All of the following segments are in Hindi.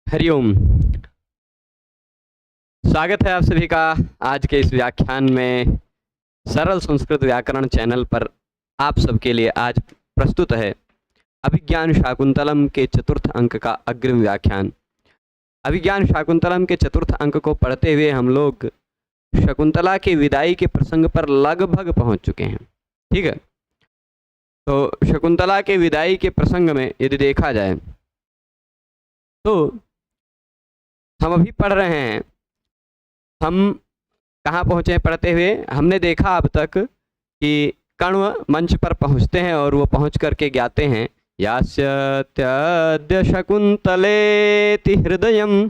हरिओम। स्वागत है आप सभी का आज के इस व्याख्यान में। सरल संस्कृत व्याकरण चैनल पर आप सबके लिए आज प्रस्तुत है अभिज्ञान शाकुंतलम के चतुर्थ अंक का अग्रिम व्याख्यान। अभिज्ञान शाकुंतलम के चतुर्थ अंक को पढ़ते हुए हम लोग शकुंतला के विदाई के प्रसंग पर लगभग पहुंच चुके हैं। ठीक है, तो शकुंतला के विदाई के प्रसंग में यदि देखा जाए तो हम अभी पढ़ रहे हैं। हम कहाँ पहुँचे हैं पढ़ते हुए? हमने देखा अब तक कि कण्व मंच पर पहुँचते हैं और वो पहुँच करके गाते हैं यास्यत्यद्य शकुंतलेति हृदयं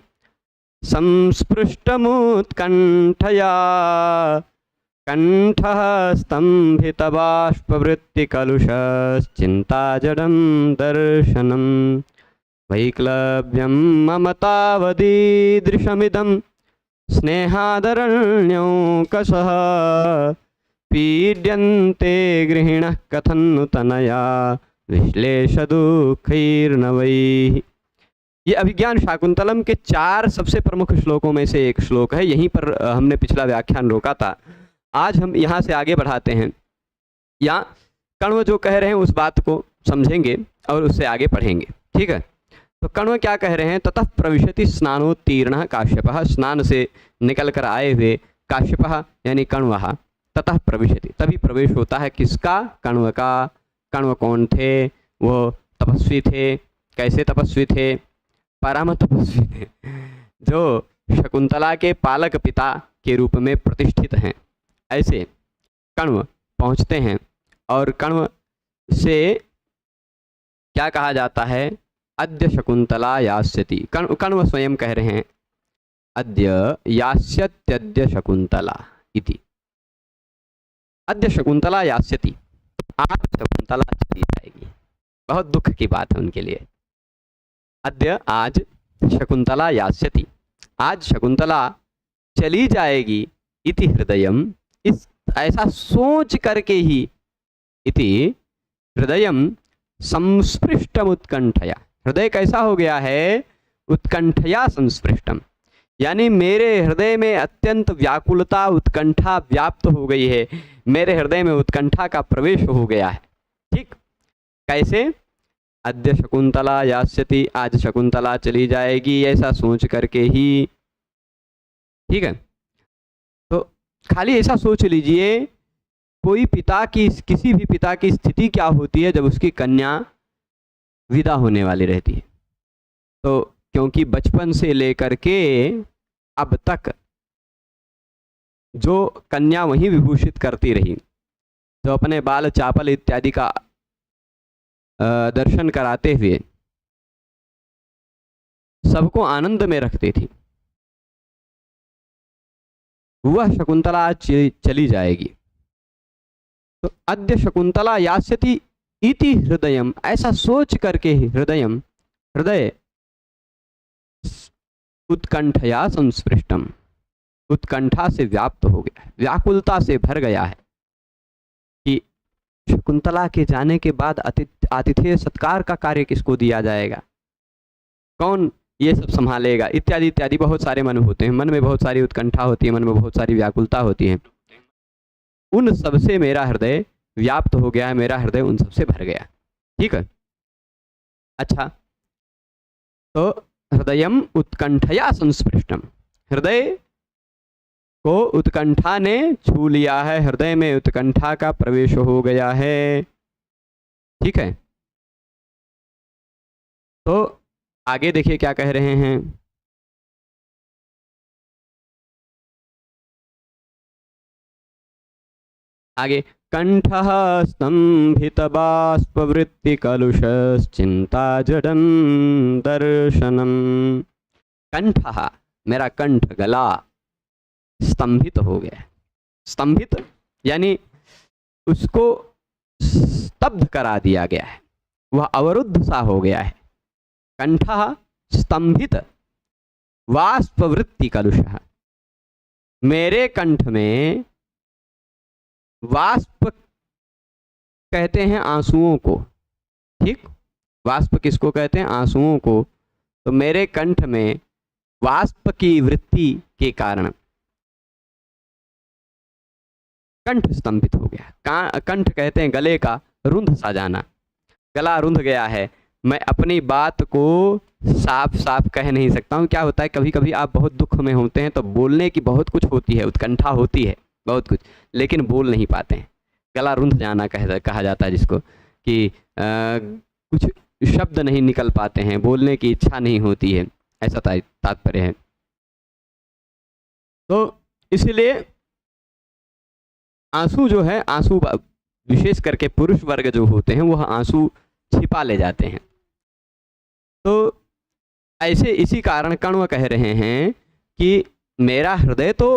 संस्पृष्टमुत्कण्ठया कंठः स्तम्भितबाष्पवृत्तिकलुषश्चिन्ताजडं दर्शनम् वैक्लव्यं मम तावदीदृशमिदं स्नेहादरण्यौकसः पीड्यन्ते गृहिणः कथन्नु तनया विश्लेषदुःखैर्नवैः। ये अभिज्ञान शाकुंतलम के 4 सबसे प्रमुख श्लोकों में से एक श्लोक है। यहीं पर हमने पिछला व्याख्यान रोका था। आज हम यहाँ से आगे बढ़ाते हैं। या कण्व जो कह रहे हैं उस बात को समझेंगे और उससे आगे पढ़ेंगे। ठीक है, तो कण्व क्या कह रहे हैं? ततः प्रविशति स्नानोत्तीर्ण काश्यपः, स्नान से निकल कर आए हुए काश्यपः यानी कण्वः, ततः प्रविशति तभी प्रवेश होता है। किसका? कण्व का। कण्व कौन थे? वो तपस्वी थे। कैसे तपस्वी थे? परम तपस्वी थे, जो शकुंतला के पालक पिता के रूप में प्रतिष्ठित हैं। ऐसे कण्व पहुँचते हैं और कण्व से क्या कहा जाता है? अद्य शकुंतला यास्यति। कण्व स्वयं कह रहे हैं अद्य यास्यत्यद्य शकुंतला इति। अद्य शकुंतला यास्यति, आज शकुंतला चली जाएगी। बहुत दुख की बात है उनके लिए। अद्य आज शकुंतला यास्यति, आज शकुंतला चली जाएगी। इति हृदयम, इस ऐसा सोच करके ही, इति हृदयम संस्पृष्टम उत्कंठया, हृदय कैसा हो गया है? उत्कंठया संस्पृष्टम, यानी मेरे हृदय में अत्यंत व्याकुलता उत्कंठा व्याप्त हो गई है। मेरे हृदय में उत्कंठा का प्रवेश हो गया है। ठीक, कैसे? अद्य शकुंतला यास्यति, आज शकुंतला चली जाएगी, ऐसा सोच करके ही। ठीक है, तो खाली ऐसा सोच लीजिए, कोई पिता की, किसी भी पिता की स्थिति क्या होती है जब उसकी कन्या विदा होने वाली रहती है। तो क्योंकि बचपन से लेकर के अब तक जो कन्या वहीं विभूषित करती रही, तो अपने बाल चापल इत्यादि का दर्शन कराते हुए सबको आनंद में रखती थी, वह शकुंतला चली जाएगी। तो अद्य शकुंतला यास्यति इति हृदयम, ऐसा सोच करके ही हृदयम, हृदय उत्कंठया संस्पृष्टम, उत्कंठा से व्याप्त हो गया है, व्याकुलता से भर गया है कि शकुंतला के जाने के बाद आतिथ्य सत्कार का कार्य किसको दिया जाएगा, कौन ये सब संभालेगा, इत्यादि इत्यादि बहुत सारे मन होते हैं। मन में बहुत सारी उत्कंठा होती है, मन में बहुत सारी व्याकुलता होती है। उन सबसे मेरा हृदय व्याप्त हो गया है, मेरा हृदय उन सबसे भर गया। ठीक है, अच्छा, तो हृदयम उत्कंठया संस्पृष्टम, हृदय को उत्कंठा ने छू लिया है, हृदय में उत्कंठा का प्रवेश हो गया है। ठीक है, तो आगे देखिए क्या कह रहे हैं। आगे, कंठः स्तंभितबाष्पवृत्तिकलुषश्चिंता जडं दर्शनम। कंठः, मेरा कंठ, गला, स्तंभित हो गया। स्तंभित यानी उसको स्तब्ध करा दिया गया है, वह अवरुद्ध सा हो गया है। कंठः स्तंभित वाष्पवृत्ति कलुषः, मेरे कंठ में वाष्प कहते हैं आंसुओं को। ठीक, वाष्प किसको कहते हैं? आंसुओं को। तो मेरे कंठ में वाष्प की वृत्ति के कारण कंठ स्तंभित हो गया। कंठ कहते हैं गले का रुंध सा जाना, गला रुंध गया है, मैं अपनी बात को साफ साफ कह नहीं सकता हूँ। क्या होता है, कभी कभी आप बहुत दुख में होते हैं तो बोलने की बहुत कुछ होती है, उत्कंठा होती है बहुत कुछ, लेकिन बोल नहीं पाते हैं। गला रुंध जाना कहा जाता है जिसको, कि कुछ शब्द नहीं निकल पाते हैं, बोलने की इच्छा नहीं होती है, ऐसा तात्पर्य है। तो इसलिए आंसू जो है, आंसू विशेष करके पुरुष वर्ग जो होते हैं वह आंसू छिपा ले जाते हैं। तो ऐसे इसी कारण कण्व कह रहे हैं कि मेरा हृदय तो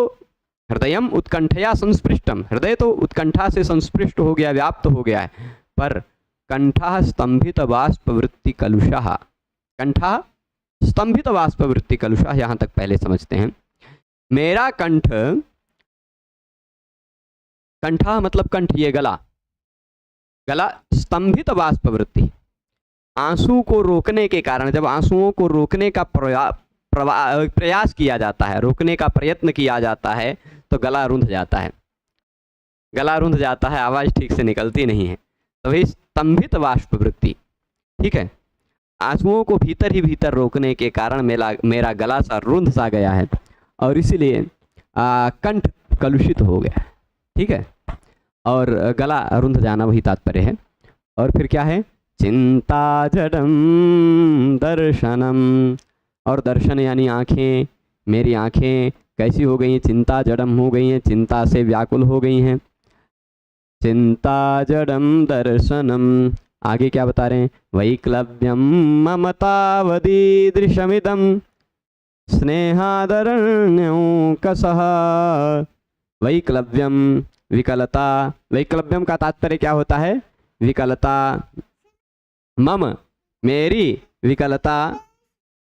हृदयम उत्कंठया संस्पृष्टम, हृदय तो उत्कंठा से संस्पृष्ट हो गया, व्याप्त हो गया है, पर कंठा स्तंभित बाष्प वृत्ति कलुषः, कंठा स्तंभित बाष्प वृत्ति कलुषः, यहाँ तक पहले समझते हैं। मेरा कंठ, कंठा मतलब कंठ, ये गला, गला स्तंभित बाष्प वृत्ति, आंसू को रोकने के कारण, जब आंसुओं को रोकने का प्रयास किया जाता है, रोकने का प्रयत्न किया जाता है, तो गला रुंध जाता है, गला रुंध जाता है, आवाज़ ठीक से निकलती नहीं है। तो भाई स्तंभित बाष्प वृत्ति, ठीक है, आंसुओं को भीतर ही भीतर रोकने के कारण मेरा गला सा रुंध सा गया है, और इसीलिए कंठ कलुषित हो गया, ठीक है, और गला रुंध जाना वही तात्पर्य है। और फिर क्या है, चिंता जडम दर्शनम, और दर्शन यानी आँखें, मेरी आँखें कैसी हो गई हैं, चिंता जडम हो गई हैं, चिंता से व्याकुल हो गई हैं। चिंता जडम दर्शनम, आगे क्या बता रहे हैं, वैक्लव्यम ममतावदीदृशमिदं स्नेहादरण्यों कसः। वैक्लव्यम विकलता, वैक्लव्यम का तात्पर्य क्या होता है, विकलता, मम मेरी, विकलता,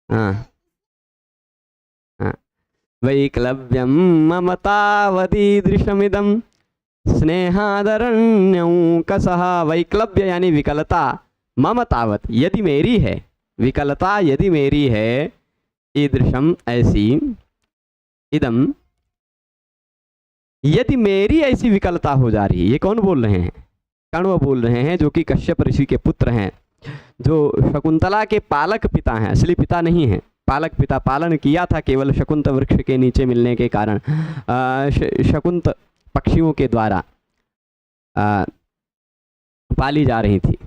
हाँ हाँ, वैक्लव्यम ममतावदीदृशमिदं स्नेहादरण्यों कसः। वैक्लव्य यानी विकलता, मम तावत यदि मेरी है, विकलता यदि मेरी है, ईदृशम ऐसी, इदम यदि मेरी ऐसी विकलता हो जा रही है। ये कौन बोल रहे हैं, कण्व बोल रहे हैं, जो कि कश्यप ऋषि के पुत्र हैं, जो शकुंतला के पालक पिता हैं, असली पिता नहीं है, पालक पिता, पालन किया था केवल शकुंत वृक्ष के नीचे मिलने के कारण, शकुंत पक्षियों के द्वारा पाली जा रही थी।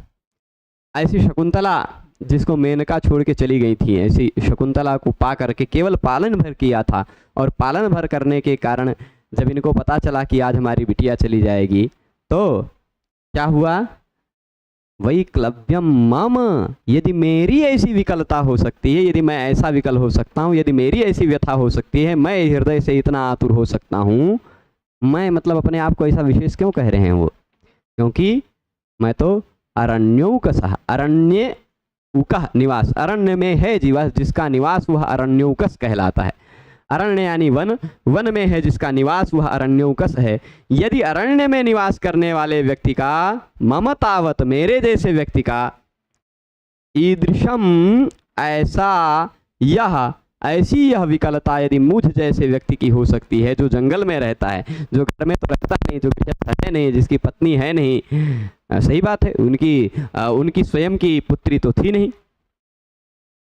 ऐसी शकुंतला जिसको मेनका छोड़ के चली गई थी, ऐसी शकुंतला को पा करके केवल पालन भर किया था, और पालन भर करने के कारण जब इनको पता चला कि आज हमारी बिटिया चली जाएगी, तो क्या हुआ, वैक्लव्यम मम, यदि मेरी ऐसी विकलता हो सकती है, यदि मैं ऐसा विकल हो सकता हूँ, यदि मेरी ऐसी व्यथा हो सकती है, मैं हृदय से इतना आतुर हो सकता हूँ, मैं मतलब अपने आप को ऐसा विशेष क्यों कह रहे हैं वो, क्योंकि मैं तो अरण्योकसः, अरण्य उकः निवास, अरण्य में है जीवा जिसका निवास वह अरण्योकस कहलाता है। अरण्य यानी वन, वन में है जिसका निवास वह अरण्योकस है। यदि अरण्य में निवास करने वाले व्यक्ति का, ममतावत मेरे जैसे व्यक्ति का, ईदृशम ऐसा, यह ऐसी यह विकलता यदि मुझ जैसे व्यक्ति की हो सकती है, जो जंगल में रहता है, जो घर में तो रहता नहीं, जो है नहीं, जिसकी पत्नी है नहीं, सही बात है, उनकी स्वयं की पुत्री तो थी नहीं,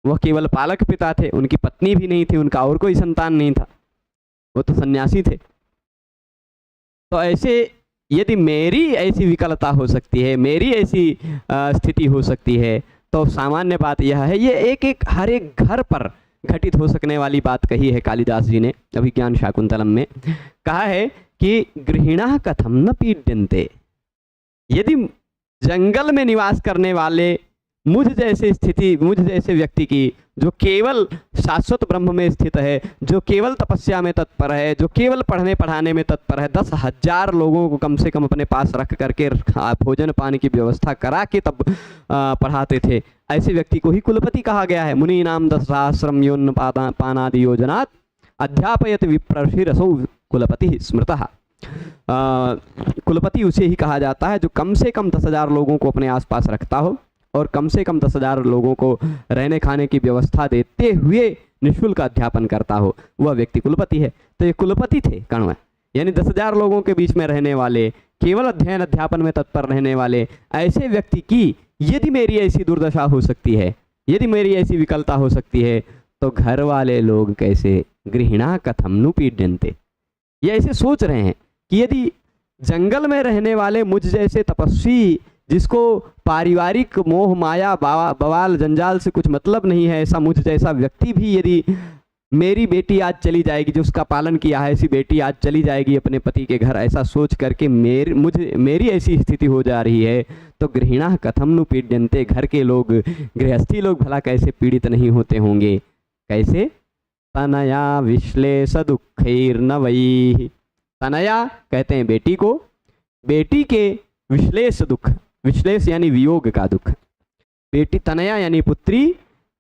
वह केवल पालक पिता थे, उनकी पत्नी भी नहीं थी, उनका और कोई संतान नहीं था, वो तो सन्यासी थे। तो ऐसे यदि मेरी ऐसी विकलता हो सकती है, मेरी ऐसी स्थिति हो सकती है, तो सामान्य बात यह है, ये एक हर एक घर पर घटित हो सकने वाली बात कही है कालिदास जी ने अभिज्ञान शाकुंतलम में। कहा है कि गृहिणः कथम न पीड्यन्ते, यदि जंगल में निवास करने वाले मुझ जैसे स्थिति, मुझ जैसे व्यक्ति की, जो केवल शाश्वत ब्रह्म में स्थित है, जो केवल तपस्या में तत्पर है, जो केवल पढ़ने पढ़ाने में तत्पर है, 10,000 लोगों को कम से कम अपने पास रख करके भोजन पानी की व्यवस्था करा के तब पढ़ाते थे, ऐसे व्यक्ति को ही कुलपति कहा गया है। मुनि नाम 10,000 योन्न पानादि योजनात् अध्यापयत विप्रशिरसौ कुलपति स्मृतः। कुलपति उसे ही कहा जाता है जो कम से कम 10,000 लोगों को अपने आसपास रखता हो और कम से कम 10,000 लोगों को रहने खाने की व्यवस्था देते हुए निःशुल्क अध्यापन करता हो, वह व्यक्ति कुलपति है। तो ये कुलपति थे कण्व, यानी 10,000 लोगों के बीच में रहने वाले, केवल अध्ययन अध्यापन में तत्पर रहने वाले ऐसे व्यक्ति की यदि मेरी ऐसी दुर्दशा हो सकती है, यदि मेरी ऐसी विकलता हो सकती है, तो घर वाले लोग कैसे, गृहिणा कथम नु पीड्यन्ते। ये ऐसे सोच रहे हैं कि यदि जंगल में रहने वाले मुझ जैसे तपस्वी, जिसको पारिवारिक मोह माया बवाल जंजाल से कुछ मतलब नहीं है, ऐसा मुझ जैसा व्यक्ति भी यदि मेरी बेटी आज चली जाएगी, जो उसका पालन किया है, ऐसी बेटी आज चली जाएगी अपने पति के घर, ऐसा सोच करके मेरी ऐसी स्थिति हो जा रही है, तो गृहिणा कथम नु पीड्यन्ते, घर के लोग, गृहस्थी लोग भला कैसे पीड़ित नहीं होते होंगे। कैसे? तनया विश्लेष दुःखैर्नवैः। तनया कहते हैं बेटी को, बेटी के विश्लेष दुख, विश्लेष यानी वियोग का दुख, बेटी तनया यानी पुत्री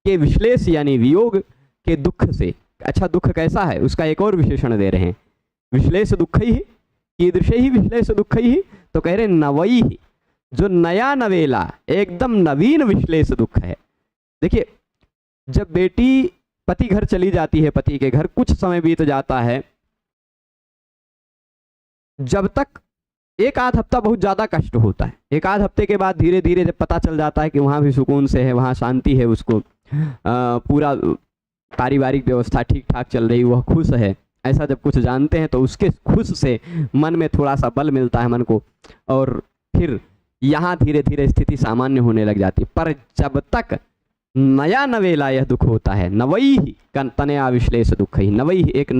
के विश्लेष यानी वियोग के दुख से। अच्छा, दुख कैसा है उसका एक और विशेषण दे रहे हैं, विश्लेष दुख ही कीदृशे ही विश्लेष दुख ही, तो कह रहे नवई, जो नया नवेला एकदम नवीन विश्लेष दुख है। देखिए, जब बेटी पति घर चली जाती है, पति के घर कुछ समय बीत जाता है, जब तक एक आध हफ्ता बहुत ज़्यादा कष्ट होता है, एक आध हफ्ते के बाद धीरे धीरे जब पता चल जाता है कि वहाँ भी सुकून से है, वहाँ शांति है, उसको पूरा पारिवारिक व्यवस्था ठीक ठाक चल रही, वह खुश है, ऐसा जब कुछ जानते हैं तो उसके खुश से मन में थोड़ा सा बल मिलता है मन को, और फिर यहाँ धीरे धीरे स्थिति सामान्य होने लग जाती है। पर जब तक नया नवेला यह दुख होता है, नवई ही तनया विश्लेष दुख ही, नवई एक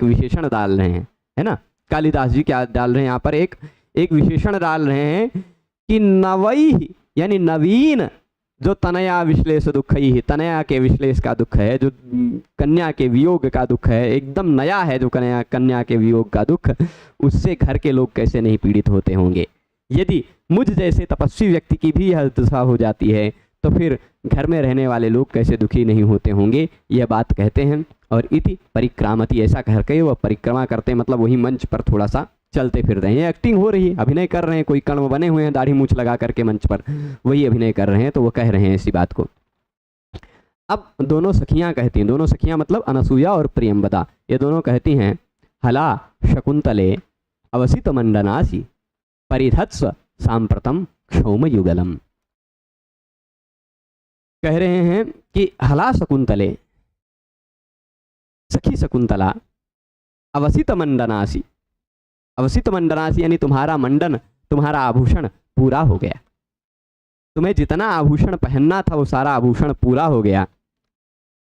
विशेषण डाल रहे हैं, है ना, कालिदास जी क्या डाल रहे हैं यहाँ पर, एक विशेषण डाल रहे हैं कि नवई यानी नवीन, जो तनया विश्लेष दुख ही, तनया के विश्लेष का दुख है, जो कन्या के वियोग का दुख है, एकदम नया है जो कन्या के वियोग का दुख, उससे घर के लोग कैसे नहीं पीड़ित होते होंगे। यदि मुझ जैसे तपस्वी व्यक्ति की भी यह दशा हो जाती है, तो फिर घर में रहने वाले लोग कैसे दुखी नहीं होते होंगे, यह बात कहते हैं। और इति परिक्रामति, ऐसा कह के वह परिक्रमा करते हैं, मतलब वही मंच पर थोड़ा सा चलते फिर रहे हैं, एक्टिंग हो रही है, अभिनय कर रहे हैं, कोई कण्व बने हुए हैं दाढ़ी मूछ लगा करके मंच पर, वही अभिनय कर रहे हैं, तो वो कह रहे हैं इसी बात को। अब दोनों सखियां कहती हैं, दोनों सखियां मतलब अनसूया और प्रियंवदा, ये दोनों कहती हैं, हला शकुंतले अवसित मंडनासी परिधत्स्व सांप्रतम क्षौम युगलम। कह रहे हैं कि हला शकुंतले, सखी शकुंतला, अवसित मंडनासी, अवसित मंडनासी यानी तुम्हारा मंडन, तुम्हारा आभूषण पूरा हो गया, तुम्हें जितना आभूषण पहनना था वो सारा आभूषण पूरा हो गया।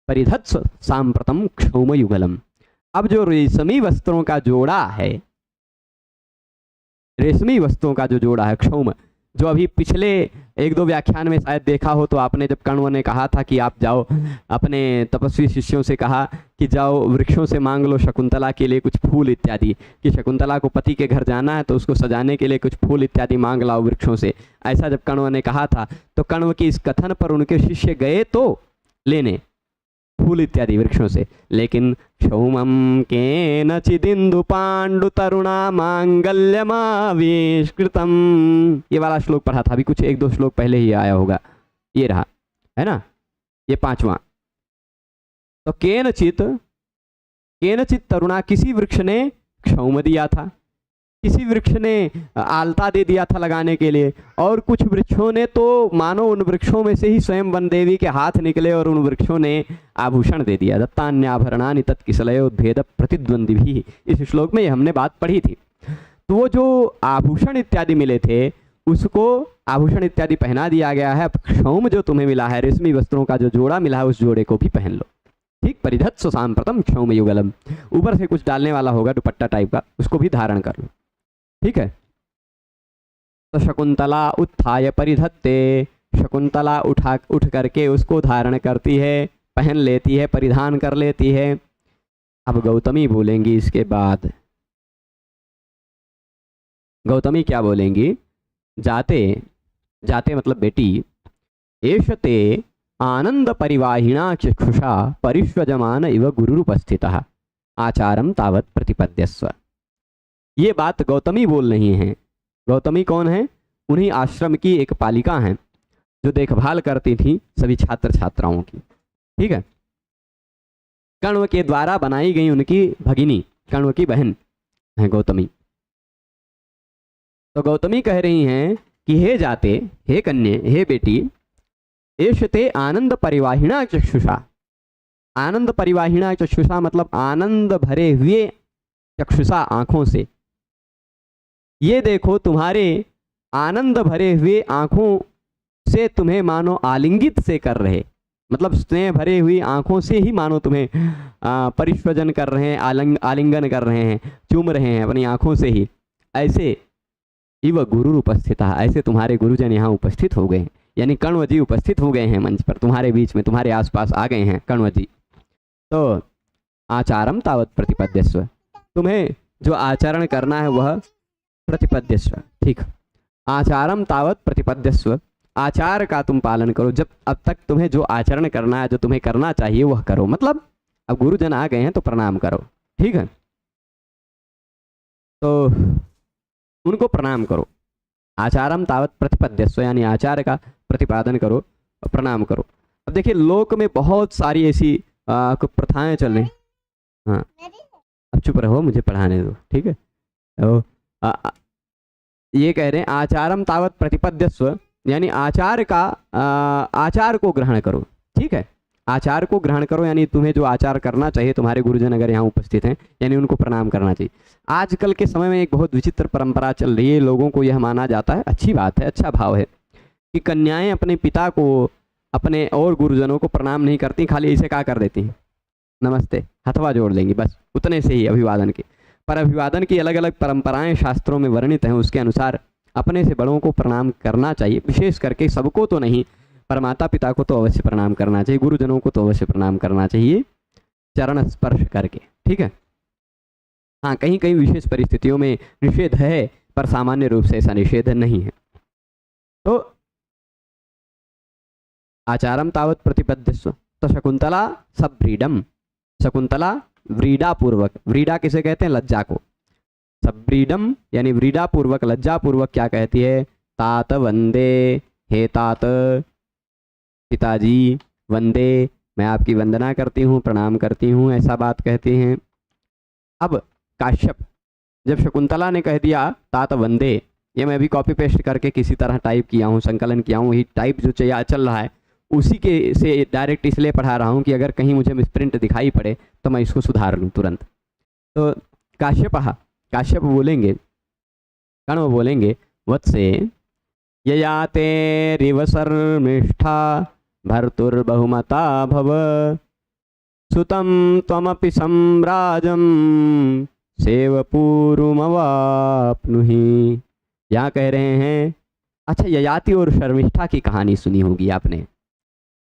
परिधत्स्व सांप्रतम क्षौम युगलम, अब जो रेशमी वस्त्रों का जोड़ा है, रेशमी वस्त्रों का जो जोड़ा है, क्षौम, जो अभी पिछले 1-2 व्याख्यान में शायद देखा हो, तो आपने जब कण्व ने कहा था कि आप जाओ, अपने तपस्वी शिष्यों से कहा कि जाओ वृक्षों से मांग लो शकुंतला के लिए कुछ फूल इत्यादि, कि शकुंतला को पति के घर जाना है तो उसको सजाने के लिए कुछ फूल इत्यादि मांग लाओ वृक्षों से, ऐसा जब कण्व ने कहा था, तो कण्व के इस कथन पर उनके शिष्य गए तो लेने फूल इत्यादि वृक्षों से, लेकिन क्षौमं केनचिदिन्दु पांडु तरुणा मांगल्यमाविष्कृतम, ये वाला श्लोक पढ़ा था अभी कुछ 1-2 श्लोक पहले ही आया होगा, ये रहा, है ना, ये 5वां। तो केनचित तरुणा, किसी वृक्ष ने क्षौम दिया था, किसी वृक्ष ने आलता दे दिया था लगाने के लिए, और कुछ वृक्षों ने तो मानो उन वृक्षों में से ही स्वयं वन देवी के हाथ निकले और उन वृक्षों ने आभूषण दे दिया। दत्तान्याभरणानि तत्किसलयोद्भेद प्रतिद्वंदी भी, इस श्लोक में हमने बात पढ़ी थी। तो वो जो आभूषण इत्यादि मिले थे उसको आभूषण इत्यादि पहना दिया गया है। क्षौम जो तुम्हें मिला है, रेशमी वस्त्रों का जो जोड़ा मिला है, उस जोड़े को भी पहन लो, ठीक। परिधत्स्व सांप्रतम क्षौम युगलम, ऊपर से कुछ डालने वाला होगा दुपट्टा टाइप का, उसको भी धारण कर लो, ठीक है। तो शकुंतला उत्थाय परिधत्ते, शकुंतला उठ करके उसको धारण करती है, पहन लेती है, परिधान कर लेती है। अब गौतमी बोलेंगी इसके बाद, गौतमी क्या बोलेंगी, जाते जाते मतलब बेटी, एषते आनंद परिवाहिना चक्षुषा परिष्वजमान इव गुरुरुपस्थितः आचारम तावत् प्रतिपद्यस्व। ये बात गौतमी बोल रही हैं। गौतमी कौन है? उन्हीं आश्रम की एक पालिका हैं, जो देखभाल करती थी सभी छात्र छात्राओं की, ठीक है। कण्व के द्वारा बनाई गई उनकी भगिनी, कण्व की बहन है गौतमी। तो गौतमी कह रही हैं कि हे जाते, हे कन्ये, हे बेटी, एषते आनंद परिवाहिणा चक्षुषा। आनंद परिवाहिणा चक्षुषा मतलब आनंद भरे हुए चक्षुषा, आंखों से। ये देखो तुम्हारे आनंद भरे हुए आंखों से तुम्हें मानो आलिंगित से कर रहे, मतलब स्नेह भरे हुई आंखों से ही मानो तुम्हें परिष्वजन कर रहे हैं, आलिंगन कर रहे हैं, चूम रहे हैं अपनी आंखों से ही। ऐसे इव गुरु उपस्थित, ऐसे तुम्हारे गुरुजन यहाँ उपस्थित हो गए हैं, यानी कण्व जी उपस्थित हो गए हैं मंच पर, तुम्हारे बीच में, तुम्हारे आसपास आ गए हैं कण्व जी। तो आचारम तावत प्रतिपद्यस्व, तुम्हें जो आचरण करना है वह प्रतिपद्यस्व, ठीक। आचारम तावत प्रतिपद्यस्व, आचार का तुम पालन करो, जब अब तक तुम्हें जो आचरण करना है, जो तुम्हें करना चाहिए वह करो, मतलब अब गुरुजन आ गए हैं तो प्रणाम करो, ठीक है। तो उनको प्रणाम करो। आचारम तावत प्रतिपद्यस्व यानी आचार का प्रतिपादन करो, प्रणाम करो। अब देखिए लोक में बहुत सारी ऐसी प्रथाएं चल रही। हाँ अब चुप रहो, मुझे पढ़ाने दो, ठीक है। तो ये कह रहे हैं आचारम तावत प्रतिपद्यस्व यानी आचार का आचार को ग्रहण करो, ठीक है। आचार को ग्रहण करो यानी तुम्हें जो आचार करना चाहिए, तुम्हारे गुरुजन अगर यहाँ उपस्थित हैं यानी उनको प्रणाम करना चाहिए। आजकल के समय में एक बहुत विचित्र परंपरा चल रही है, लोगों को यह माना जाता है, अच्छी बात है, अच्छा भाव है, कि कन्याएं अपने पिता को, अपने और गुरुजनों को प्रणाम नहीं करती, खाली इसे क्या कर देती हैं, नमस्ते, हथवा जोड़ देंगी, बस उतने से ही अभिवादन की। पर अभिवादन की अलग अलग परंपराएं शास्त्रों में वर्णित हैं, उसके अनुसार अपने से बड़ों को प्रणाम करना चाहिए, विशेष करके सबको तो नहीं, पर माता पिता को तो अवश्य प्रणाम करना चाहिए, गुरुजनों को तो अवश्य प्रणाम करना चाहिए, चरण स्पर्श करके, ठीक है। हाँ कहीं कहीं विशेष परिस्थितियों में निषेध है, पर सामान्य रूप से ऐसा निषेध नहीं है। तो आचारम तावत प्रतिपद्यस्व। तो शकुंतला सब्रीडम, शकुंतला व्रीडा पूर्वक, व्रीडा किसे कहते हैं, लज्जा को, सब्रीडम यानी व्रीडा पूर्वक, लज्जा पूर्वक क्या कहती है, तात वंदे, हे तात, पिताजी, वंदे, मैं आपकी वंदना करती हूँ, प्रणाम करती हूँ, ऐसा बात कहते हैं। अब काश्यप, जब शकुंतला ने कह दिया तात वंदे, ये मैं अभी कॉपी पेस्ट करके किसी तरह टाइप किया हूँ, संकलन किया हूँ, वही टाइप जो चल रहा है उसी के से डायरेक्ट इसलिए पढ़ा रहा हूँ कि अगर कहीं मुझे मिसप्रिंट दिखाई पड़े तो मैं इसको सुधार लूँ तुरंत। तो काश्यप बोलेंगे, कण्व बोलेंगे, वत्से ययाते रिवसर्मिष्ठा भर्तुर्बहुमता भव, सुतं त्वमपि सम्राजं सेवपूर्वमवाप्नुहि। यहाँ कह रहे हैं, अच्छा ययाति और शर्मिष्ठा की कहानी सुनी होगी आपने,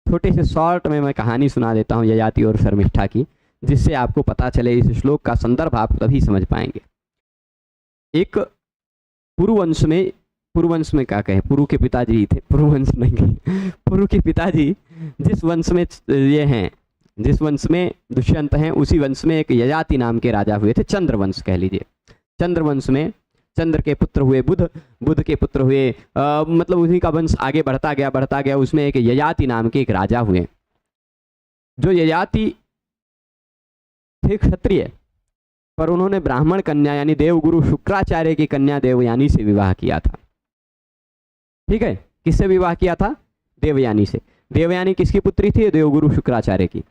छोटे से शॉर्ट में मैं कहानी सुना देता हूँ ययाति और शर्मिष्ठा की, जिससे आपको पता चले, इस श्लोक का संदर्भ आप तभी समझ पाएंगे। एक पुरुवंश में क्या कहें, पुरु के पिताजी थे, पुरुवंश नहीं, पुरु के पिताजी जिस वंश में ये हैं, जिस वंश में दुष्यंत हैं, उसी वंश में एक ययाति नाम के राजा हुए थे, चंद्रवंश कह लीजिए। चंद्रवंश में चंद्र के पुत्र हुए बुध, बुध के पुत्र हुए मतलब उसी का वंश आगे बढ़ता गया, उसमें एक ययाति नाम के एक राजा हुए। जो ययाति थे क्षत्रिय, पर उन्होंने ब्राह्मण कन्या यानी देवगुरु शुक्राचार्य की कन्या देवयानी से विवाह किया था, ठीक है। किससे विवाह किया था, देवयानी से। देवयानी किसकी पुत्री थी, देवगुरु शुक्राचार्य की,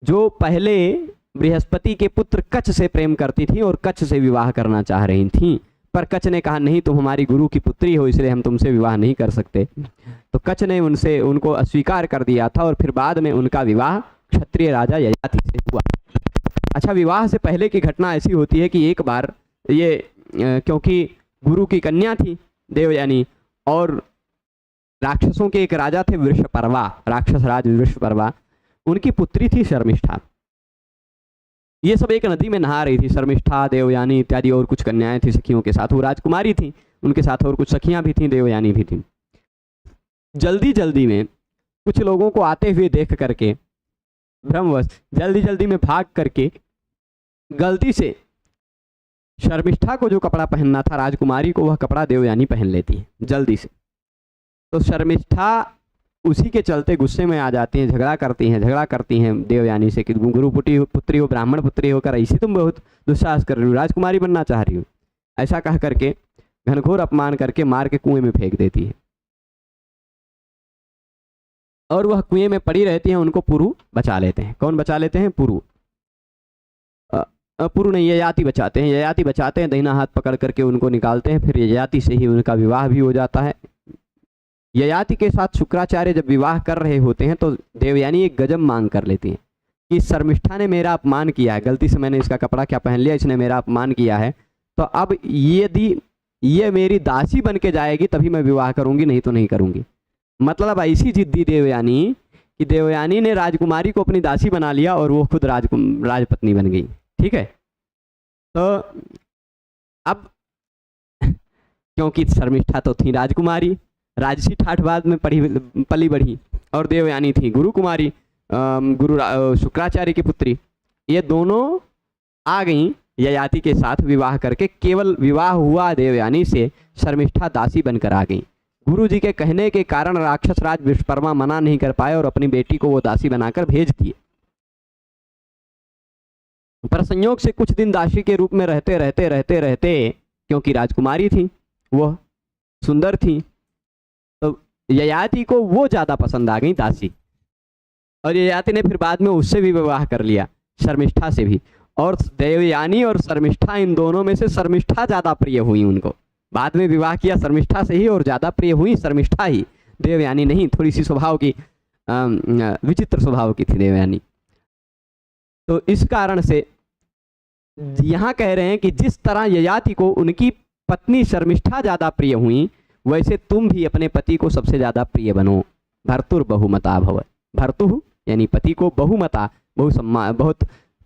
जो पहले बृहस्पति के पुत्र कच्छ से प्रेम करती थी और कच्छ से विवाह करना चाह रही थी, पर कच्छ ने कहा नहीं, तुम हमारी गुरु की पुत्री हो, इसलिए हम तुमसे विवाह नहीं कर सकते। तो कच्छ ने उनको अस्वीकार कर दिया था और फिर बाद में उनका विवाह क्षत्रिय राजा ययाति से हुआ। अच्छा, विवाह से पहले की घटना ऐसी होती है कि एक बार ये क्योंकि गुरु की कन्या थी देवयानी, और राक्षसों के एक राजा थे वृषपर्वा, राक्षस राज वृषपर्वा, उनकी पुत्री थी शर्मिष्ठा। ये सब एक नदी में नहा रही थी, शर्मिष्ठा, देवयानी इत्यादि और कुछ कन्याएं थी सखियों के साथ, वो राजकुमारी थी, उनके साथ और कुछ सखियां भी थीं, देवयानी भी थी। जल्दी जल्दी में कुछ लोगों को आते हुए देख करके भ्रमवश जल्दी जल्दी में भाग करके गलती से शर्मिष्ठा को जो कपड़ा पहनना था राजकुमारी को, वह कपड़ा देवयानी पहन लेती है जल्दी से। तो शर्मिष्ठा उसी के चलते गुस्से में आ जाती हैं, झगड़ा करती हैं देवयानी से कि गुरु पुत्री हो, ब्राह्मण पुत्री होकर ऐसी तुम बहुत दुस्साहस कर रही हो, राजकुमारी बनना चाह रही हो। ऐसा कह करके घनघोर अपमान करके मार के कुएं में फेंक देती है। और वह कुएं में पड़ी रहती हैं, उनको पुरु बचा लेते हैं। कौन बचा लेते हैं? पुरु। पुरु नहीं, ययाति बचाते हैं। ययाति बचाते हैं, दाहिना हाथ पकड़ करके उनको निकालते हैं। फिर ययाति से ही उनका विवाह भी हो जाता है। ययाति के साथ शुक्राचार्य जब विवाह कर रहे होते हैं तो देवयानी एक गजब मांग कर लेती हैं कि शर्मिष्ठा ने मेरा अपमान किया है, गलती से मैंने इसका कपड़ा क्या पहन लिया, इसने मेरा अपमान किया है, तो अब यदि ये मेरी दासी बन के जाएगी तभी मैं विवाह करूंगी, नहीं तो नहीं करूंगी। मतलब ऐसी जिद्दी देवयानी कि देवयानी ने राजकुमारी को अपनी दासी बना लिया और वो खुद राजपत्नी बन गई। ठीक है, तो अब क्योंकि शर्मिष्ठा तो थी राजकुमारी, राजसी ठाठवाद में पली बढ़ी, और देवयानी थी गुरु कुमारी, शुक्राचार्य की पुत्री। ये दोनों आ गई ययाति के साथ विवाह करके। केवल विवाह हुआ देवयानी से, शर्मिष्ठा दासी बनकर आ गई। गुरु जी के कहने के कारण राक्षस राज विश्वकर्मा मना नहीं कर पाए और अपनी बेटी को वो दासी बनाकर भेज दिए। पर संयोग से कुछ दिन दासी के रूप में रहते क्योंकि राजकुमारी थी, वह सुंदर थी, तो ययाति को वो ज्यादा पसंद आ गई दासी। और ययाति ने फिर बाद में उससे भी विवाह कर लिया, शर्मिष्ठा से भी। और देवयानी और शर्मिष्ठा, इन दोनों में से शर्मिष्ठा ज्यादा प्रिय हुई उनको। बाद में विवाह किया शर्मिष्ठा से ही और ज्यादा प्रिय हुई शर्मिष्ठा ही, देवयानी नहीं। थोड़ी सी स्वभाव की विचित्र स्वभाव की थी देवयानी। तो इस कारण से यहाँ कह रहे हैं कि जिस तरह ययाति को उनकी पत्नी शर्मिष्ठा ज्यादा प्रिय हुई, वैसे तुम भी अपने पति को सबसे ज्यादा प्रिय बनो। भर्तुर बहुमता भव। भर्तु यानी पति को, बहुमता बहुत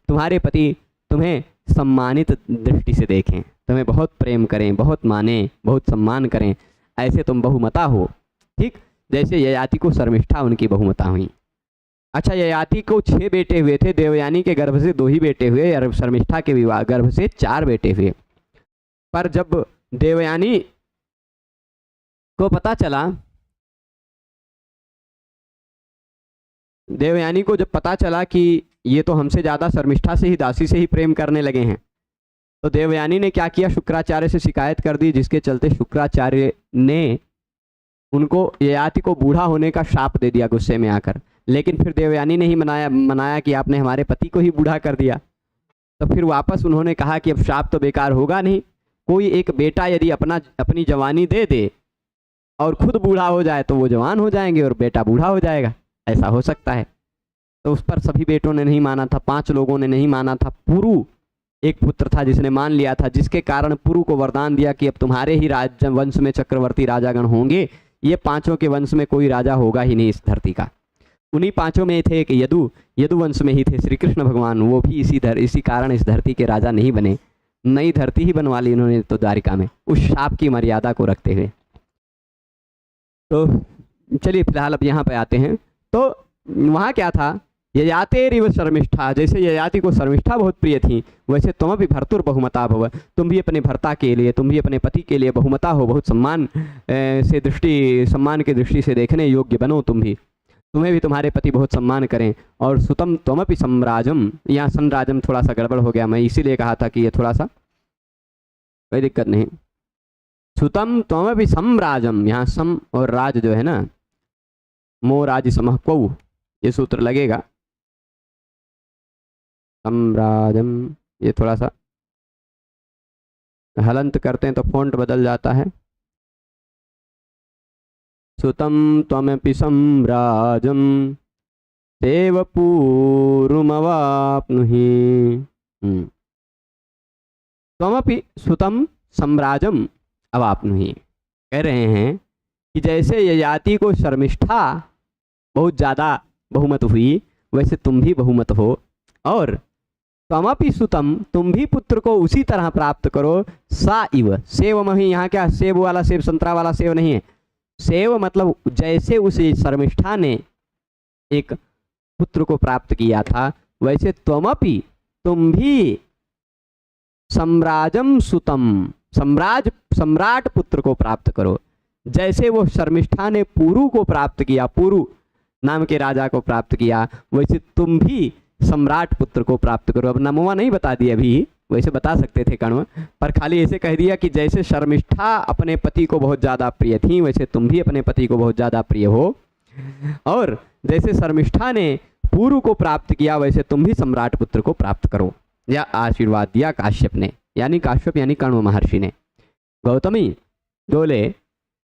तुम्हारे पति तुम्हें सम्मानित दृष्टि से देखें, तुम्हें बहुत प्रेम करें, बहुत माने, बहुत सम्मान करें, ऐसे तुम बहुमता हो। ठीक, जैसे ययाति को शर्मिष्ठा उनकी बहुमता हुई। अच्छा, ययाति को 6 बेटे हुए थे, देवयानी के गर्भ से 2 ही बेटे हुए, और शर्मिष्ठा के विवाह गर्भ से 4 बेटे हुए। पर जब देवयानी को पता चला, देवयानी को जब पता चला कि ये तो हमसे ज़्यादा शर्मिष्ठा से ही, दासी से ही प्रेम करने लगे हैं, तो देवयानी ने क्या किया, शुक्राचार्य से शिकायत कर दी, जिसके चलते शुक्राचार्य ने उनको, ययाति को बूढ़ा होने का शाप दे दिया गुस्से में आकर। लेकिन फिर देवयानी ने ही मनाया कि आपने हमारे पति को ही बूढ़ा कर दिया। तो फिर वापस उन्होंने कहा कि अब शाप तो बेकार होगा नहीं, कोई एक बेटा यदि अपनी जवानी दे दे और खुद बूढ़ा हो जाए तो वो जवान हो जाएंगे और बेटा बूढ़ा हो जाएगा, ऐसा हो सकता है। तो उस पर सभी बेटों ने नहीं माना था, 5 लोगों ने नहीं माना था। पुरु एक पुत्र था जिसने मान लिया था, जिसके कारण पुरु को वरदान दिया कि अब तुम्हारे ही वंश में चक्रवर्ती राजागण होंगे, ये 5 के वंश में कोई राजा होगा ही नहीं इस धरती का। उन्हीं 5 में थे एक यदु वंश में ही थे श्री कृष्ण भगवान, वो भी इसी कारण इस धरती के राजा नहीं बने, नई धरती ही बनवा ली इन्होंने तो द्वारिका में, उस शाप की मर्यादा को रखते हुए। तो चलिए फिलहाल अब यहाँ पे आते हैं। तो वहाँ क्या था, ययातेरिव शर्मिष्ठा, जैसे ययाति को शर्मिष्ठा बहुत प्रिय थी, वैसे तुम भी भर्तुर बहुमता भव, तुम भी अपने भर्ता के लिए, तुम भी अपने पति के लिए बहुमता हो, बहुत सम्मान की दृष्टि से देखने योग्य बनो। तुम्हें भी तुम्हारे पति बहुत सम्मान करें। और सुतम त्वमपि सम्राजम, यहाँ संराजम थोड़ा सा गड़बड़ हो गया, मैं इसीलिए कहा था कि ये थोड़ा सा, कोई दिक्कत नहीं। सुतम त्वमपि सम्राजम, यहाँ सम और राज जो है ना, मो राज समः क्वौ, ये सूत्र लगेगा। सम्राजम, ये थोड़ा सा हलंत करते हैं तो फ़ॉन्ट बदल जाता है। सुतम त्वमपि सम्राजम सेवपूर्वमवाप्नुहि। त्वमपि सुतम सम्राजम अवाप्नुहि, कह रहे हैं कि जैसे ययाति को शर्मिष्ठा बहुत ज़्यादा बहुमत हुई, वैसे तुम भी बहुमत हो। और त्वमपि सुतम, तुम भी पुत्र को उसी तरह प्राप्त करो। सा इव, सेव मही, यहाँ क्या सेब वाला सेब, संतरा वाला सेब नहीं है। सेव मतलब जैसे उस शर्मिष्ठा ने एक पुत्र को प्राप्त किया था, वैसे त्वमपि, तुम भी सम्राजम सुतम, सम्राट पुत्र को प्राप्त करो। जैसे वो शर्मिष्ठा ने पुरु को प्राप्त किया, पुरु नाम के राजा को प्राप्त किया, वैसे तुम भी सम्राट पुत्र को प्राप्त करो। अब नमवा नहीं बता दिया अभी, वैसे बता सकते थे कण्व, पर खाली ऐसे कह दिया कि जैसे शर्मिष्ठा अपने पति को बहुत ज़्यादा प्रिय थी, वैसे तुम भी अपने पति को बहुत ज़्यादा प्रिय हो, और जैसे शर्मिष्ठा ने पुरु को प्राप्त किया, वैसे तुम भी सम्राट पुत्र को प्राप्त करो। यह आशीर्वाद दिया काश्यप ने, यानी काश्यप यानी कण्व महर्षि ने। गौतमी बोले,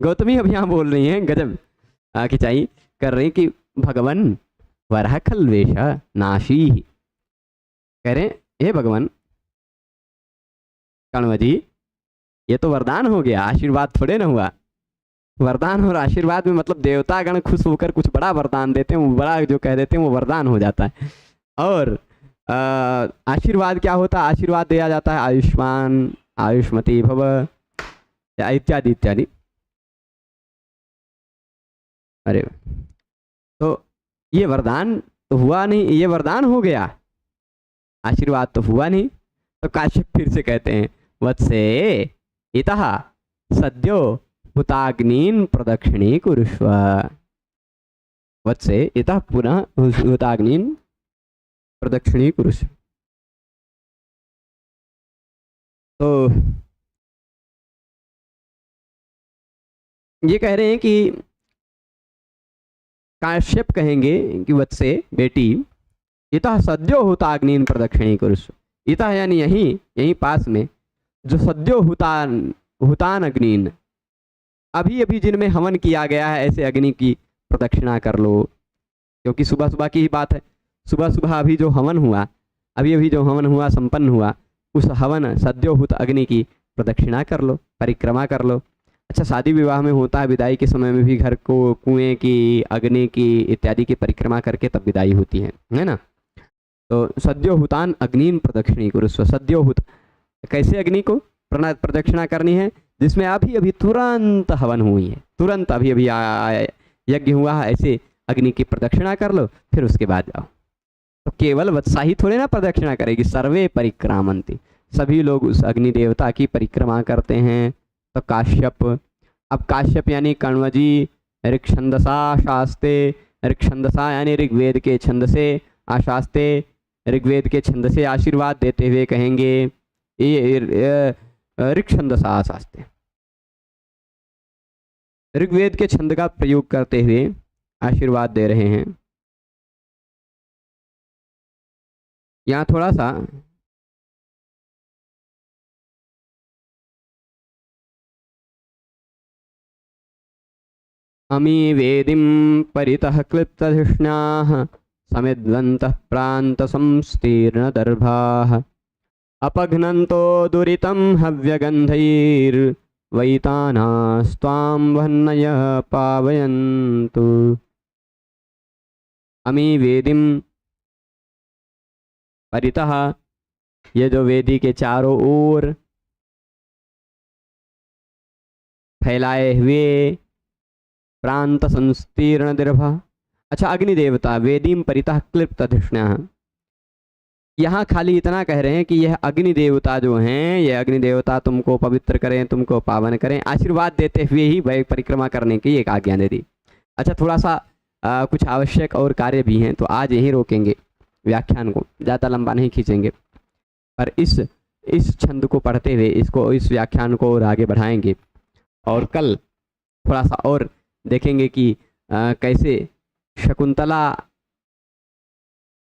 गौतमी अब यहाँ बोल रही हैं, गजब खिंचाई कर रही कि भगवन वरह खलवेश नाशी, कह रहे हे भगवान कण्व जी, ये तो वरदान हो गया, आशीर्वाद थोड़े ना हुआ। वरदान और आशीर्वाद में मतलब देवतागण खुश होकर कुछ बड़ा वरदान देते हैं, वो बड़ा जो कह देते हैं वो वरदान हो जाता है। और आशीर्वाद क्या होता है? आशीर्वाद दिया जाता है आयुष्मान, आयुष्मती भव इत्यादि इत्यादि। अरे तो ये वरदान तो हुआ नहीं, ये वरदान हो गया, आशीर्वाद तो हुआ नहीं। तो काश्यप फिर से कहते हैं वत्से इतः सद्यो हुताग्नीन प्रदक्षिणी कुरुष्व। वत्से इतः पुनः हुताग्नीन प्रदक्षिणी कुरुष्व। तो ये कह रहे हैं कि काश्यप कहेंगे कि वत्से बेटी, इतः सद्यो हुताग्नीन प्रदक्षिणी कुरुष्व। इतः यानी यहीं पास में जो सद्यो हुतान अग्निन, अभी अभी जिनमें हवन किया गया है, ऐसे अग्नि की प्रदक्षिणा कर लो। क्योंकि सुबह सुबह की ही बात है, सुबह सुबह अभी जो हवन हुआ, अभी अभी जो हवन हुआ संपन्न हुआ, उस हवन सद्योहुत अग्नि की प्रदक्षिणा कर लो, परिक्रमा कर लो। अच्छा, शादी विवाह में होता है, विदाई के समय में भी घर को कुएं की, अग्नि की इत्यादि की परिक्रमा करके तब विदाई होती है ना। तो सद्योहुतान अग्निन प्रदक्षिणी कुरुस्व। सद्योहुत कैसे अग्नि को प्रदक्षिणा करनी है? जिसमें अभी अभी तुरंत हवन हुई है, तुरंत अभी अभी यज्ञ हुआ है, ऐसे अग्नि की प्रदक्षिणा कर लो, फिर उसके बाद जाओ। तो केवल वत्साही थोड़े ना प्रदक्षिणा करेगी, सर्वे परिक्रामंती, सभी लोग उस अग्नि देवता की परिक्रमा करते हैं। तो काश्यप, अब काश्यप यानी कण्व जी ऋक्छंदसा शास्ते, ऋक्छंदसा यानी ऋग्वेद के छंद से, आशास्ते ऋग्वेद के छंद से आशीर्वाद देते हुए कहेंगे, ये ऋक्छंदसा आशास्ते, ऋग्वेद के छंद का प्रयोग करते हुए आशीर्वाद दे रहे हैं। यहाँ थोड़ा सा अमी वेदिं परितः क्लिप्तधिष्णाः समिद्वन्तः प्रान्तसंस्तीर्णदर्भाः अपघ्नन्तो दुरितं हव्यगन्धैर्वैतानास्त्वां वह्नय पावयन्तु। अमी वेदिं परितः, ये जो वेदी के चारों ओर फैलाए हुए, प्रांत संस्तीर्ण दीर्घा। अच्छा, अग्नि देवता वेदीम परितः क्लिप्त अधिष्णा, यहाँ खाली इतना कह रहे हैं कि यह अग्नि देवता जो हैं, यह अग्नि देवता तुमको पवित्र करें, तुमको पावन करें, आशीर्वाद देते हुए ही वह परिक्रमा करने की एक आज्ञा दे दी। अच्छा, थोड़ा सा कुछ आवश्यक और कार्य भी हैं, तो आज यहीं रोकेंगे व्याख्यान को, ज़्यादा लंबा नहीं खींचेंगे, पर इस छंद को पढ़ते हुए इस व्याख्यान को और आगे बढ़ाएंगे, और कल थोड़ा सा और देखेंगे कि कैसे शकुंतला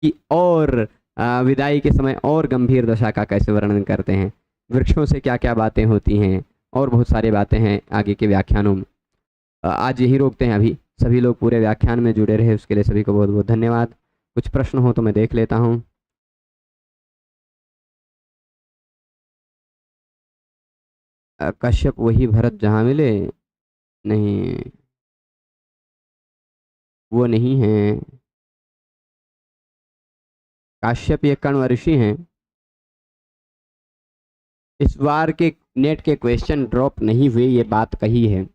की और विदाई के समय और गंभीर दशा का कैसे वर्णन करते हैं, वृक्षों से क्या क्या बातें होती हैं, और बहुत सारी बातें हैं आगे के व्याख्यानों में। आज यही रोकते हैं अभी। सभी लोग पूरे व्याख्यान में जुड़े रहे, उसके लिए सभी को बहुत बहुत धन्यवाद। कुछ प्रश्न हो तो मैं देख लेता हूँ। कश्यप वही भरत जहाँ मिले? नहीं, वो नहीं है। काश्यप ये कण्व ऋषि हैं। इस बार के नेट के क्वेश्चन ड्रॉप नहीं हुए, ये बात कही है,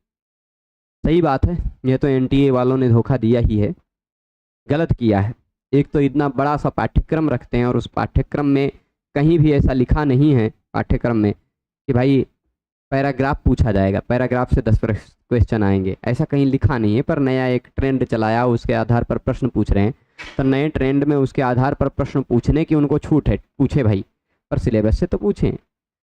सही बात है। ये तो एनटीए वालों ने धोखा दिया ही है, गलत किया है। एक तो इतना बड़ा सा पाठ्यक्रम रखते हैं और उस पाठ्यक्रम में कहीं भी ऐसा लिखा नहीं है पाठ्यक्रम में कि भाई पैराग्राफ पूछा जाएगा, पैराग्राफ से 10 क्वेश्चन आएंगे, ऐसा कहीं लिखा नहीं है, पर नया एक ट्रेंड चलाया, उसके आधार पर प्रश्न पूछ रहे हैं। तो नए ट्रेंड में उसके आधार पर प्रश्न पूछने की उनको छूट है, पूछे भाई, पर सिलेबस से तो पूछें।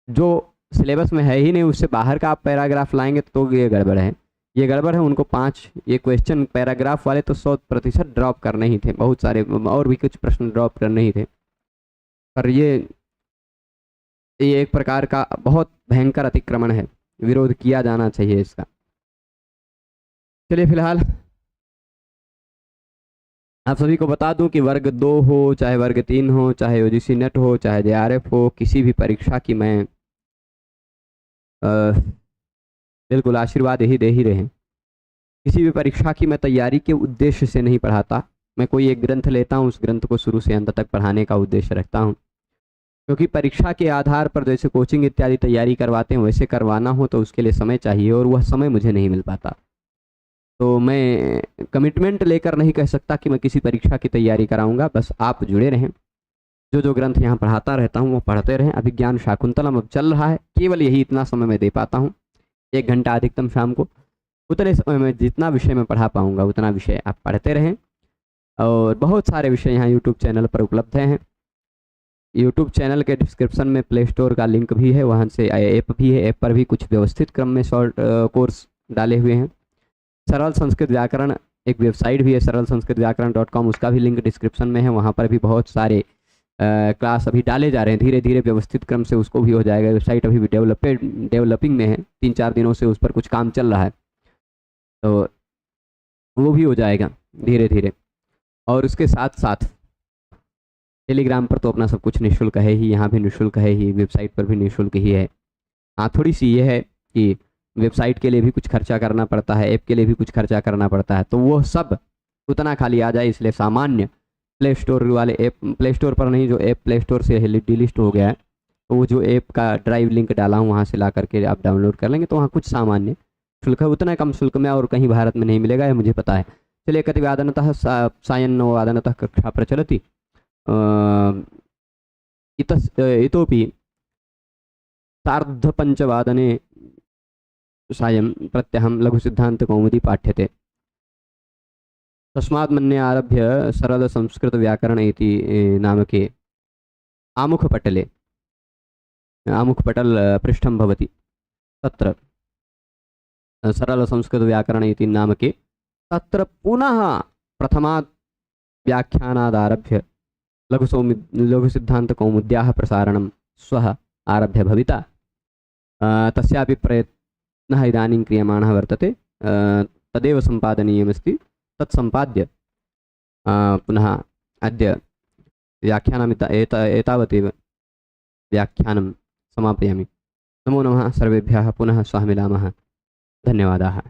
जो सिलेबस में है ही नहीं उससे बाहर का आप पैराग्राफ लाएंगे तो ये गड़बड़ है, ये गड़बड़ है। उनको 5 ये क्वेश्चन पैराग्राफ वाले तो 100% ड्रॉप करने ही थे, बहुत सारे और भी कुछ प्रश्न ड्रॉप करने ही थे, पर ये एक प्रकार का बहुत भयंकर अतिक्रमण है, विरोध किया जाना चाहिए इसका। चलिए फिलहाल आप सभी को बता दूं कि वर्ग 2 हो चाहे वर्ग 3 हो, चाहे यूजीसी नेट हो, चाहे जेआरएफ हो, किसी भी परीक्षा की मैं बिल्कुल आशीर्वाद यही दे ही रहे हैं। किसी भी परीक्षा की मैं तैयारी के उद्देश्य से नहीं पढ़ाता, मैं कोई एक ग्रंथ लेता हूँ, उस ग्रंथ को शुरू से अंत तक पढ़ाने का उद्देश्य रखता हूँ, क्योंकि परीक्षा के आधार पर जैसे कोचिंग इत्यादि तैयारी करवाते हैं वैसे करवाना हो तो उसके लिए समय चाहिए, और वह समय मुझे नहीं मिल पाता। तो मैं कमिटमेंट लेकर नहीं कह सकता कि मैं किसी परीक्षा की तैयारी कराऊंगा, बस आप जुड़े रहें, जो ग्रंथ यहाँ पढ़ाता रहता हूँ वो पढ़ते रहें। अभिज्ञान शाकुंतलम अब चल रहा है, केवल यही इतना समय मैं दे पाता हूँ, 1 घंटा अधिकतम शाम को, उतने समय में जितना विषय मैं पढ़ा पाऊँगा उतना विषय आप पढ़ते रहें। और बहुत सारे विषय यहाँ यूट्यूब चैनल पर उपलब्ध हैं। यूट्यूब चैनल के डिस्क्रिप्शन में प्ले स्टोर का लिंक भी है, वहाँ से ऐप भी है, ऐप पर भी कुछ व्यवस्थित क्रम में शॉर्ट कोर्स डाले हुए हैं। सरल संस्कृत व्याकरण एक वेबसाइट भी है, सरलसंस्कृतव्याकरण.com, उसका भी लिंक डिस्क्रिप्शन में है, वहाँ पर भी बहुत सारे क्लास अभी डाले जा रहे हैं, धीरे धीरे व्यवस्थित क्रम से उसको भी हो जाएगा। वेबसाइट अभी भी डेवलपिंग में है, 3-4 दिनों से उस पर कुछ काम चल रहा है, तो वो भी हो जाएगा धीरे धीरे। और उसके साथ साथ टेलीग्राम पर तो अपना सब कुछ निःशुल्क है ही, यहाँ भी निःशुल्क है ही, वेबसाइट पर भी निःशुल्क ही है। हाँ, थोड़ी सी ये है कि वेबसाइट के लिए भी कुछ खर्चा करना पड़ता है, ऐप के लिए भी कुछ खर्चा करना पड़ता है, तो वो सब उतना खाली आ जाए, इसलिए सामान्य प्ले स्टोर वाले ऐप, प्ले स्टोर पर नहीं, जो ऐप प्ले स्टोर से डिलीस्ट हो गया है, तो वो जो ऐप का ड्राइव लिंक डाला हूँ वहाँ से ला करके आप डाउनलोड कर लेंगे, तो वहाँ कुछ सामान्य शुल्क है, उतना कम शुल्क में और कहीं भारत में नहीं मिलेगा, ये मुझे पता है। चलिए, कतिवादनतः सायन्नववादनतः कक्षा प्रचलति, इतोपि सार्धपञ्चवादने सायं प्रत्यहं लघुसिद्धान्तकौमुदी पाठ्यते। तस्मात् मन्ये आरभ्य सरलसंस्कृतव्याकरण इति नामके आमुखपटले, आमुखपटल पृष्ठं भवति, तत्र सरलसंस्कृतव्याकरण इति नामके, तत्र पुनः प्रथमात् व्याख्यानादारभ्य लघुसिद्धान्तकौमुद्याः प्रसारणं श्वः आरभ्य भविता। तस्यापि प्रयत्नः इदानीं क्रियमाणः वर्तते, तदेव सम्पादनीयमस्ति, तत्सम्पाद्य पुनः अद्य व्याख्यानम् एतावदेव व्याख्यानं समापयामि। नमो नमः सर्वेभ्यः, पुनः श्वः मिलामः, धन्यवादाः।